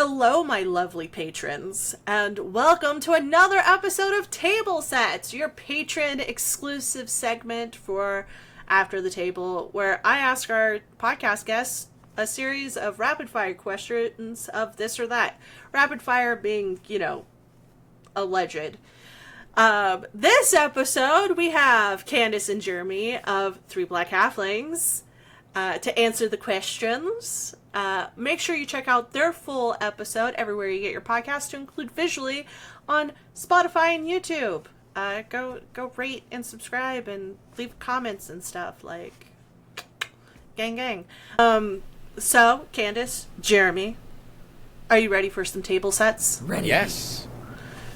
Hello, my lovely patrons, and welcome to another episode of Table Sets, your patron exclusive segment for After the Table, where I ask our podcast guests a series of rapid fire questions of this or that. Rapid fire being, alleged. This episode, we have Candace and Jeremy of Three Black Halflings to answer the questions. Make sure you check out their full episode everywhere you get your podcast, to include visually on Spotify and YouTube. Go rate and subscribe and leave comments and stuff, like gang. So Candace, Jeremy, are you ready for some table sets? Ready. Yes.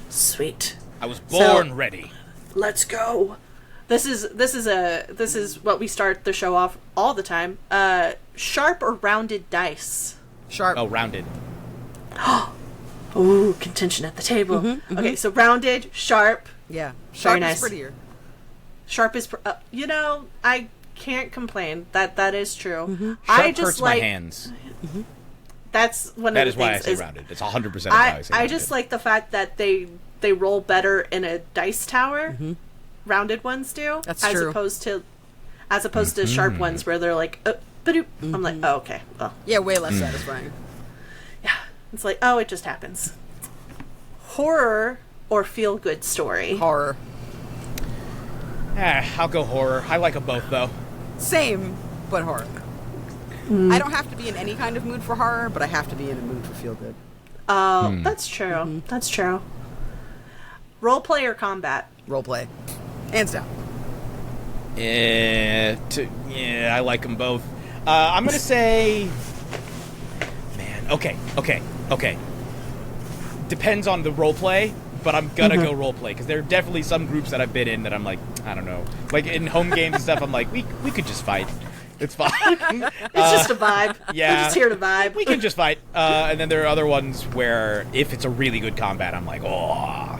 Sweet. I was born ready. Let's go. This is what we start the show off all the time. Sharp or rounded dice? Sharp. Oh, rounded. Ooh, contention at the table. Mm-hmm. Okay, so rounded, sharp. Yeah, sharp nice. is prettier. Sharp is, I can't complain. That is true. Mm-hmm. I just hurts my hands. Mm-hmm. That's one that of the things. That is why I say rounded. It's 100% of how I say I just like the fact that they roll better in a dice tower. Mm-hmm. Rounded ones do. That's as true. Opposed to sharp ones where they're like, ba-doop. I'm like, oh, okay. Well. Yeah, way less satisfying. Yeah. It's like, oh, it just happens. Horror or feel-good story? Horror. I'll go horror. I like them both, though. Same, but horror. I don't have to be in any kind of mood for horror, but I have to be in a mood for feel-good. Oh, that's true. Mm-hmm. That's true. Roleplay or combat? Roleplay. Hands down. Yeah, I like them both. I'm going to say... Man, okay. Depends on the roleplay, but I'm going to go roleplay, because there are definitely some groups that I've been in that I'm like, I don't know. Like, in home games and stuff, I'm like, we could just fight. It's fine. It's just a vibe. Yeah. We're just here to vibe. We can just fight. And then there are other ones where if it's a really good combat, I'm like, oh.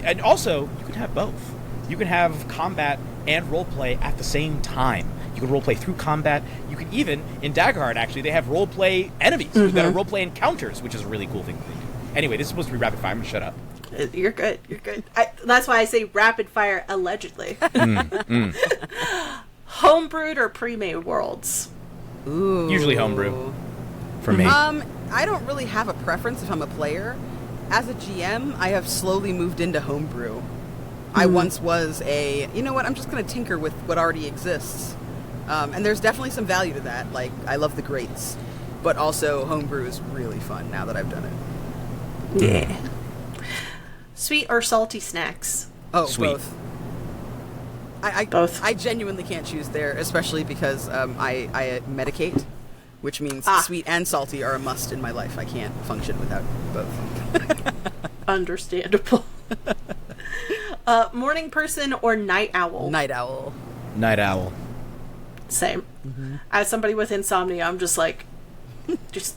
And also, you can have both. You can have combat and roleplay at the same time. You can roleplay through combat. You can even, in Daggerheart, actually, they have roleplay enemies that are roleplay encounters, which is a really cool thing to do. Anyway, this is supposed to be rapid fire. I'm gonna shut up. You're good. That's why I say rapid fire, allegedly. Homebrewed or pre-made worlds? Ooh. Usually homebrew. For me. I don't really have a preference if I'm a player. As a GM, I have slowly moved into homebrew. I once was I'm just going to tinker with what already exists. And there's definitely some value to that. Like, I love the greats. But also, homebrew is really fun now that I've done it. Yeah. Sweet or salty snacks? Oh, sweet. Both. Both. I genuinely can't choose there, especially because I medicate, which means sweet and salty are a must in my life. I can't function without both. Understandable. Morning person or night owl? Night owl. Night owl. Same. Mm-hmm. As somebody with insomnia, I'm just like, just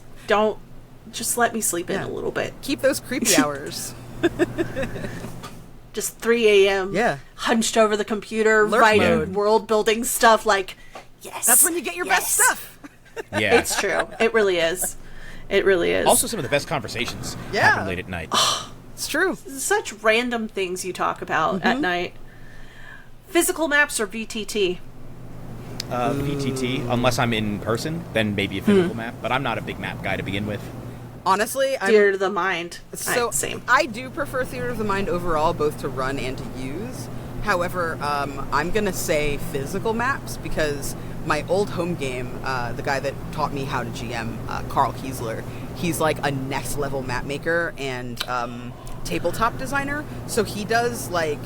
let me sleep in a little bit. Keep those creepy hours. Just 3 a.m. Yeah. Hunched over the computer, writing world building stuff like, yes. That's when you get your best stuff. Yeah. It's true. It really is. It really is. Also, some of the best conversations happen late at night. It's true. Such random things you talk about at night. Physical maps or VTT? VTT, unless I'm in person, then maybe a physical map. But I'm not a big map guy to begin with. Honestly, Theater of the Mind. Same. I do prefer Theater of the Mind overall, both to run and to use. However, I'm going to say physical maps because my old home game, the guy that taught me how to GM, Carl Kiesler, he's like a next level map maker and tabletop designer. So he does like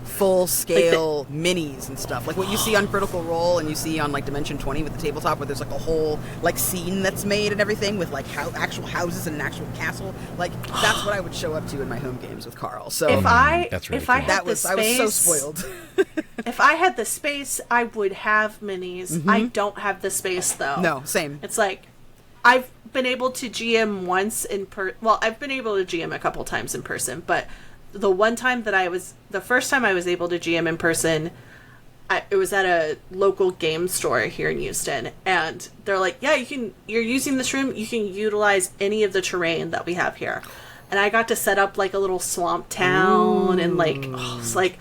full scale minis and stuff, like what you see on Critical Role and you see on like Dimension 20 with the tabletop, where there's like a whole like scene that's made and everything with like actual houses and an actual castle. Like that's what I would show up to in my home games with Carl. So I had I was so spoiled. If I had the space, I would have minis. I don't have the space though. No, same. It's like I've been able to GM once I've been able to GM a couple times in person, but the first time I was able to GM in person, it was at a local game store here in Houston, and they're like, yeah, you're using this room, you can utilize any of the terrain that we have here. And I got to set up like a little swamp town. Ooh. And like, it's like,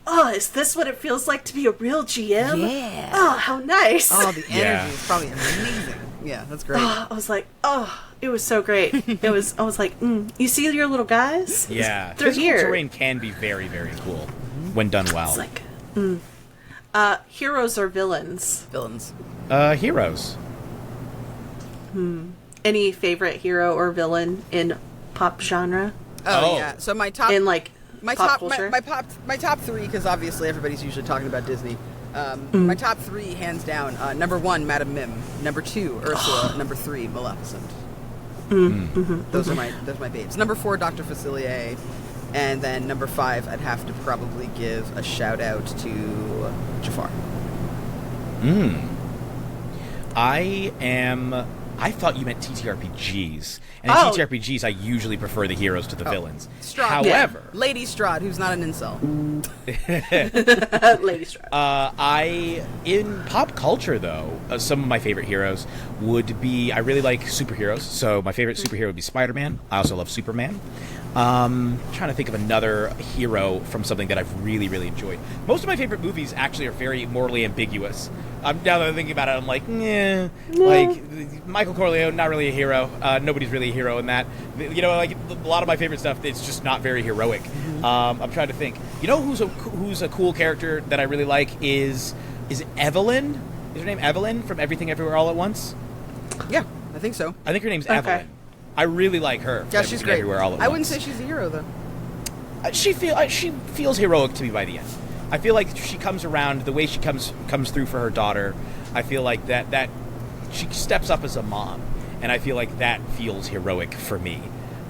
oh, is this what it feels like to be a real GM? Yeah. Oh, how nice. Oh, the energy is probably amazing. Yeah, that's great. I was like, oh, it was so great. I was like, you see your little guys? Yeah. They're here. Terrain can be very, very cool when done well. It's like, heroes or villains? Villains. Heroes. Any favorite hero or villain in pop genre? Oh. Yeah. So my top in like my pop top culture? my top three, because obviously everybody's usually talking about Disney. My top three, hands down. Number 1, Madame Mim. Number 2, Ursula. Number 3, Maleficent. Those are my babes. Number 4, Dr. Facilier. And then number 5, I'd have to probably give a shout out to Jafar. I thought you meant TTRPGs. And in TTRPGs, I usually prefer the heroes to the villains. Strahd. However... Yeah. Lady Strahd, who's not an incel. Lady Strahd. In pop culture, though, some of my favorite heroes would be... I really like superheroes, so my favorite superhero would be Spider-Man. I also love Superman. Trying to think of another hero from something that I've really, really enjoyed. Most of my favorite movies actually are very morally ambiguous. Now that I'm thinking about it, I'm like, like Michael Corleone, not really a hero. Nobody's really a hero in that. You know, like a lot of my favorite stuff, it's just not very heroic. I'm trying to think. You know who's a cool character that I really like is Evelyn? Is her name Evelyn from Everything Everywhere All at Once? Yeah, I think so. I think her name's Evelyn. I really like her. Yeah, she's great. Everywhere All at I wouldn't Once. say she's a hero though. She feels heroic to me by the end. I feel like she comes around, the way she comes through for her daughter. I feel like that she steps up as a mom, and I feel like that feels heroic for me.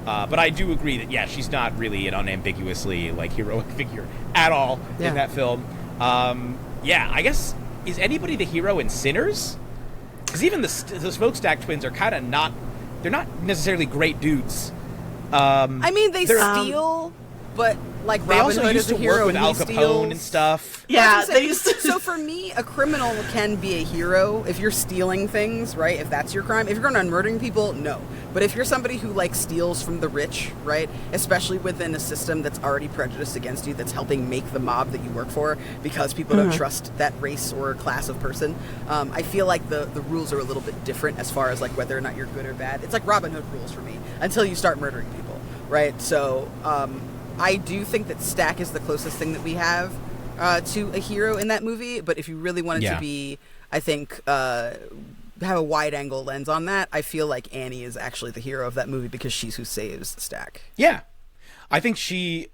But I do agree that she's not really an unambiguously like heroic figure at all in that film. I guess, is anybody the hero in Sinners? Because even the Smokestack twins are kind of not. They're not necessarily great dudes. I mean, they steal, but like they Robin also Hood used is a to hero. work with Al Capone and stuff. Yeah, they used to. So for me, a criminal can be a hero if you're stealing things, right? If that's your crime. If you're going around murdering people, no. But if you're somebody who like steals from the rich, right? Especially within a system that's already prejudiced against you, that's helping make the mob that you work for because people don't trust that race or class of person. I feel like the rules are a little bit different as far as like whether or not you're good or bad. It's like Robin Hood rules for me until you start murdering people, right? So I do think that Stack is the closest thing that we have to a hero in that movie. But if you really wanted to be, I think, have a wide angle lens on that, I feel like Annie is actually the hero of that movie because she's who saves Stack. Yeah. I think do you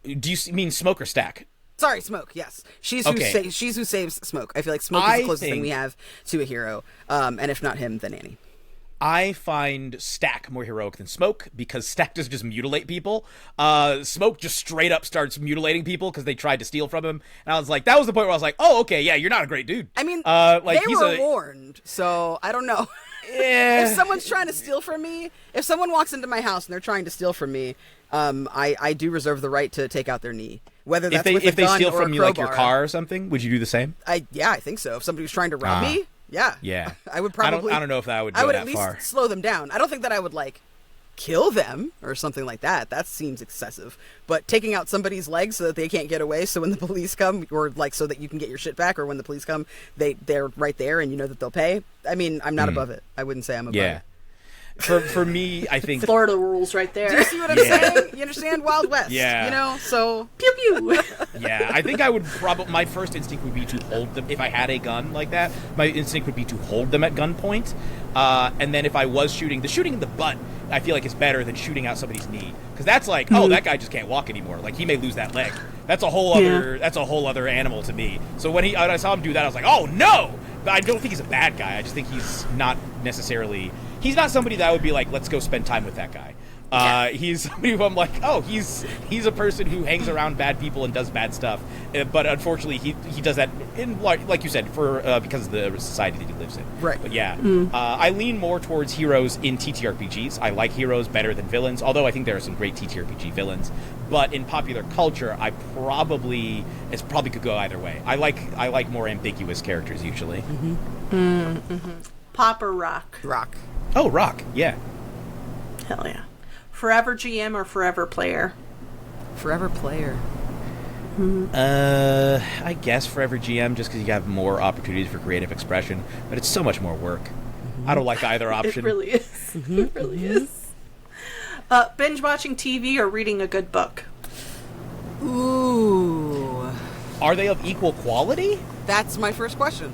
mean Smoke or Stack? Sorry, Smoke, yes. She's who saves Smoke. I feel like Smoke is the closest thing we have to a hero. And if not him, then Annie. I find Stack more heroic than Smoke because Stack doesn't just mutilate people. Smoke just straight up starts mutilating people because they tried to steal from him. And I was like, that was the point where I was like, oh, okay, yeah, you're not a great dude. I mean, like, they were warned, so I don't know. Yeah. If someone's trying to steal from me, if someone walks into my house and they're trying to steal from me, I do reserve the right to take out their knee. Whether that's if they steal or from you like your car or something, would you do the same? I think so. If somebody was trying to rob me, yeah. I would probably. I don't know if that would go that far. I would at least slow them down. I don't think that I would like kill them or something like that. That seems excessive. But taking out somebody's legs so that they can't get away, so when the police come, or like so that you can get your shit back, or when the police come, they're right there and you know that they'll pay. I mean, I'm not above it. I wouldn't say I'm above it. For me, I think Florida rules right there. Do you see what I'm saying? You understand? Wild West. Yeah. You know, so Pew pew. Yeah, I think I would probably. My first instinct would be to hold them. If I had a gun like that, my instinct would be to hold them at gunpoint. And then if I was shooting in the butt, I feel like it's better than shooting out somebody's knee, because that's like, oh, that guy just can't walk anymore. Like, he may lose that leg. That's a whole other. That's a whole other animal to me. So when I saw him do that, I was like, oh no! But I don't think he's a bad guy. I just think he's not necessarily. He's not somebody that I would be like, let's go spend time with that guy. He's somebody who I'm like, oh, he's a person who hangs around bad people and does bad stuff, but unfortunately he does that in like you said for because of the society that he lives in. Right. But yeah, I lean more towards heroes in TTRPGs. I like heroes better than villains, although I think there are some great TTRPG villains. But in popular culture, it probably could go either way. I like more ambiguous characters usually. Pop or rock? Rock. Oh, rock, yeah. Hell yeah. Forever GM or forever player? Forever player. I guess forever GM, just because you have more opportunities for creative expression, but it's so much more work. I don't like either option. It really is. It really is. Binge watching TV or reading a good book? Ooh. Are they of equal quality? That's my first question.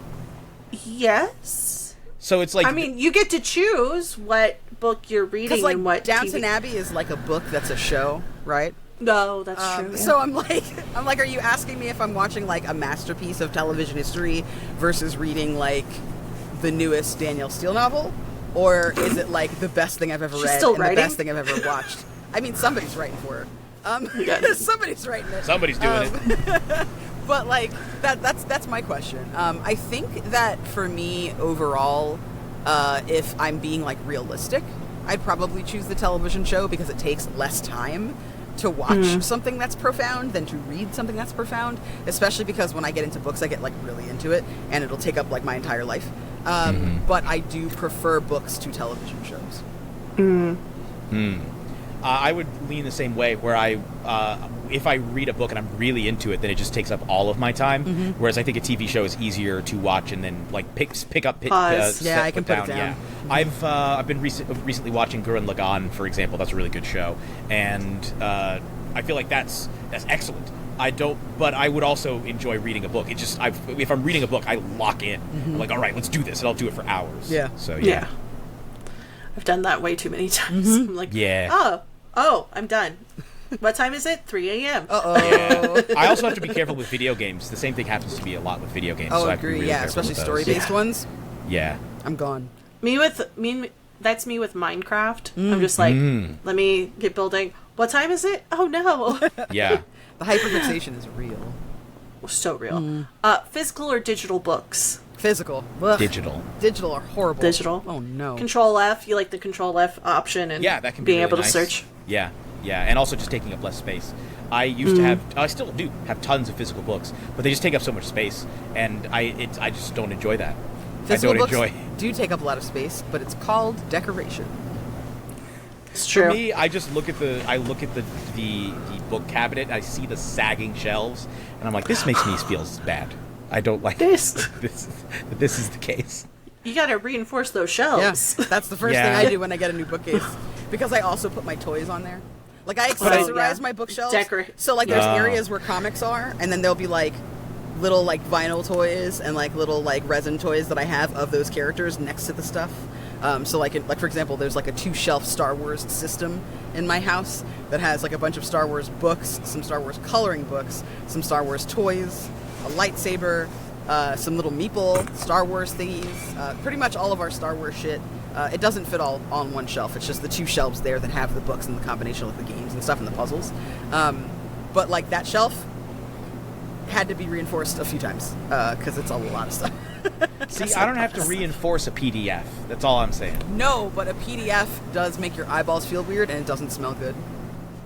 Yes. So it's like... I mean, you get to choose what book you're reading and what Downton TV. Abbey is like a book that's a show, right? No, that's true. Yeah. So I'm like, are you asking me if I'm watching like a masterpiece of television history versus reading like the newest Danielle Steele novel? Or is it like the best thing I've ever read still and writing? the best thing I've ever watched? I mean, somebody's writing for her. Somebody's writing it. Somebody's doing it. But like that's my question. I think that for me overall, if I'm being like realistic, I'd probably choose the television show because it takes less time to watch something that's profound than to read something that's profound, especially because when I get into books I get like really into it and it'll take up like my entire life. But I do prefer books to television shows. I would lean the same way, where if I read a book and I'm really into it, then it just takes up all of my time. Whereas I think a TV show is easier to watch and then like pick up, Pause. Yeah, I can put it down. Yeah, I've been recently watching Gurren Lagann, for example. That's a really good show, and I feel like that's excellent. But I would also enjoy reading a book. It just if I'm reading a book, I lock in. I'm like, all right, let's do this, and I'll do it for hours. Yeah. So yeah. I've done that way too many times. I'm like, oh, I'm done. What time is it? 3 a.m. Yeah. I also have to be careful with video games. The same thing happens to me a lot with video games. Oh, so I I have to be agree. really Yeah, careful especially with those. story-based ones. Yeah. I'm gone. That's me with Minecraft. I'm just like, let me get building. What time is it? Oh no. Yeah. The hyperfixation is real. So real. Physical or digital books? Physical. Ugh. Digital. Digital are horrible. Digital. Oh no. Control F. You like the Control F option and Yeah, that can be being really able to nice. search. Yeah, and also just taking up less space. I used to have, I still do have tons of physical books, but they just take up so much space, and I just don't enjoy that. Physical I don't books enjoy. do take up a lot of space, but it's called decoration. It's true. For me, I just look at the book cabinet. I see the sagging shelves, and I'm like, this makes me feel bad. I don't like This. this is the case. You gotta reinforce those shelves. Yeah, that's the first thing I do when I get a new bookcase, because I also put my toys on there. Like I accessorize my bookshelves. So like there's areas where comics are, and then there'll be like little like vinyl toys and like little like resin toys that I have of those characters next to the stuff. So like for example, there's like a 2-shelf Star Wars system in my house that has like a bunch of Star Wars books, some Star Wars coloring books, some Star Wars toys, a lightsaber, some little meeple Star Wars thingies, pretty much all of our Star Wars shit. It doesn't fit all on one shelf. It's just the 2 shelves there that have the books and the combination with the games and stuff and the puzzles. But like that shelf had to be reinforced a few times because it's a lot of stuff. See, I don't have to reinforce a PDF. That's all I'm saying. No, but a PDF does make your eyeballs feel weird and it doesn't smell good.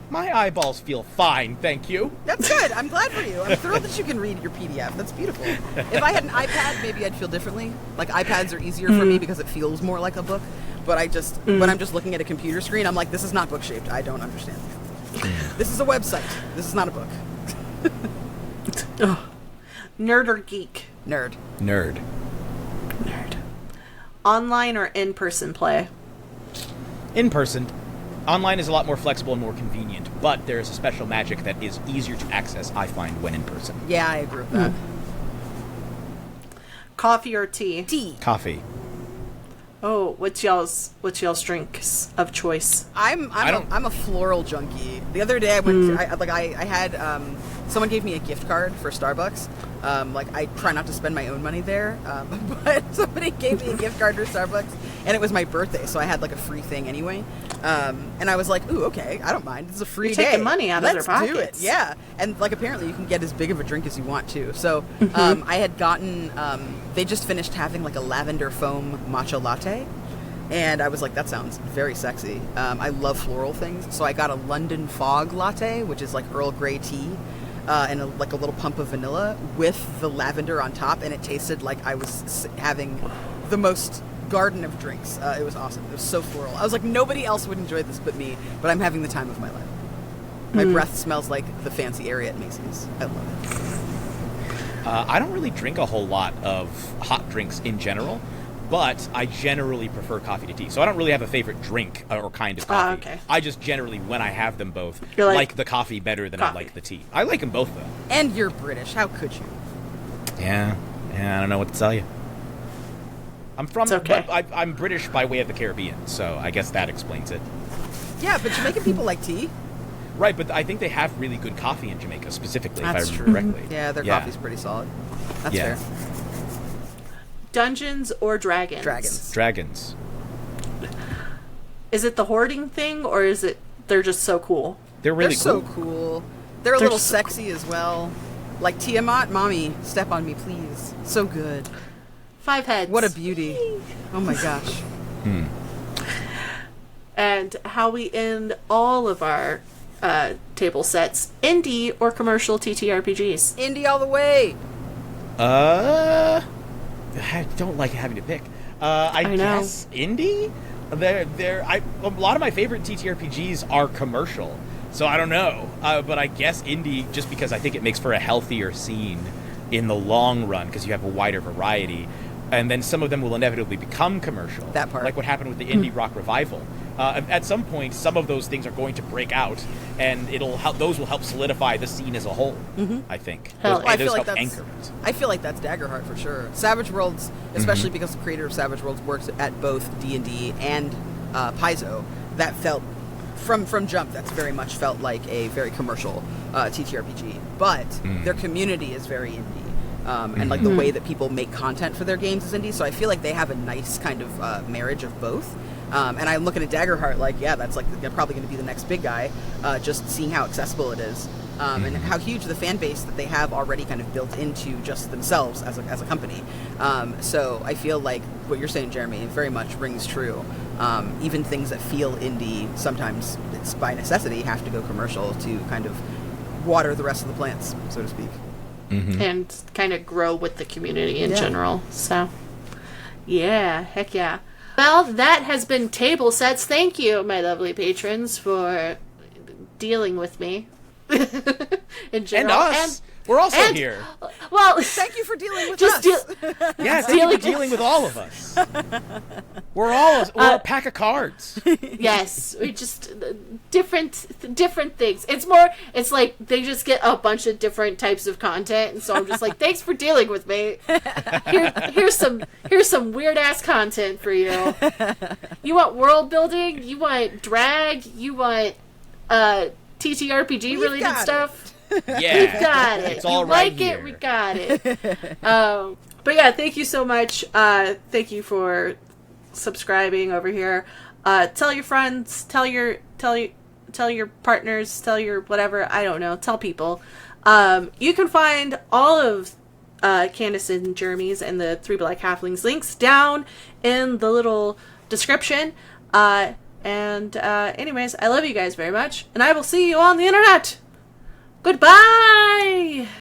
My eyeballs feel fine, thank you. That's good. I'm glad for you. I'm thrilled that you can read your PDF. That's beautiful. If I had an iPad, maybe I'd feel differently. Like iPads are easier for me because it feels more like a book. But when I'm just looking at a computer screen, I'm like, this is not book shaped. I don't understand. This is a website. This is not a book. Nerd or geek? Nerd. Nerd. Online or in-person play? In person. Online is a lot more flexible and more convenient, but there is a special magic that is easier to access, I find, when in person. Yeah, I agree with that. Coffee or tea? Tea. Coffee. Oh, what's y'all's drinks of choice? I'm a floral junkie. The other day I went I had someone gave me a gift card for Starbucks. I try not to spend my own money there, but somebody gave me a gift card for Starbucks, and it was my birthday, so I had like a free thing anyway. And I was like, ooh, okay, I don't mind. It's a free You're day. taking money out of their pockets. Let's do it. Yeah. And like apparently you can get as big of a drink as you want to. So I had gotten, they just finished having like a lavender foam matcha latte. And I was like, that sounds very sexy. I love floral things. So I got a London Fog latte, which is like Earl Grey tea, and like a little pump of vanilla with the lavender on top. And it tasted like I was having the most garden of drinks. It was awesome. It was so floral. I was like, nobody else would enjoy this but me, but I'm having the time of my life. My breath smells like the fancy area at Macy's. I love it. I don't really drink a whole lot of hot drinks in general, but I generally prefer coffee to tea. So I don't really have a favorite drink or kind of coffee. Okay. I just generally, when I have them both, You're like the coffee better than I like the tea. I like them both, though. And you're British. How could you? Yeah, I don't know what to tell you. I'm from, It's okay. but I'm British by way of the Caribbean, so I guess that explains it. Yeah, but Jamaican people like tea. Right, but I think they have really good coffee in Jamaica, specifically, That's if I true. remember correctly. Yeah, their coffee's pretty solid. That's fair. Dungeons or dragons? Dragons. Is it the hoarding thing, or is it they're just so cool? They're really They're so cool. They're a little sexy as well. Like Tiamat, mommy, step on me, please. So good. 5 heads. What a beauty. Oh my gosh. And how we end all of our table sets, indie or commercial TTRPGs. Indie all the way. I don't like having to pick. I know. guess indie? A lot of my favorite TTRPGs are commercial, so I don't know. But I guess indie, just because I think it makes for a healthier scene in the long run, because you have a wider variety. And then some of them will inevitably become commercial. That part. Like what happened with the indie rock revival. At some point, some of those things are going to break out, and those will help solidify the scene as a whole, I think. Hell, Those, I and feel those like help that's. anchor it. I feel like that's Daggerheart for sure. Savage Worlds, especially because the creator of Savage Worlds works at both D&D and Paizo. That felt from jump. That's very much felt like a very commercial TTRPG, but their community is very indie. And like the way that people make content for their games is indie, so I feel like they have a nice kind of marriage of both. And I'm looking at Daggerheart like, yeah, that's like probably going to be the next big guy, just seeing how accessible it is, and how huge the fan base that they have already kind of built into just themselves as a company. So I feel like what you're saying, Jeremy, very much rings true. Even things that feel indie, sometimes it's by necessity have to go commercial to kind of water the rest of the plants, so to speak. And kind of grow with the community in general. So, yeah, heck yeah. Well, that has been Table Sets. Thank you, my lovely patrons, for dealing with me in general. And us. We're also here. Well, Thank you for dealing with just us. Yes, dealing with all of us. We're a pack of cards. yes, we just different things. It's like they just get a bunch of different types of content, and so I'm just like, thanks for dealing with me. Here's some weird ass content for you. You want world building? You want drag? You want TTRPG related stuff? Yeah, We've got it. It's all you right like here. it? We got it. But yeah, thank you so much. Thank you for subscribing over here. Tell your friends. Tell your partners. Tell your whatever. I don't know. Tell people. You can find all of Candace and Jeremy's and the 3 Black Halflings links down in the little description. Anyways, I love you guys very much, and I will see you on the internet. Goodbye!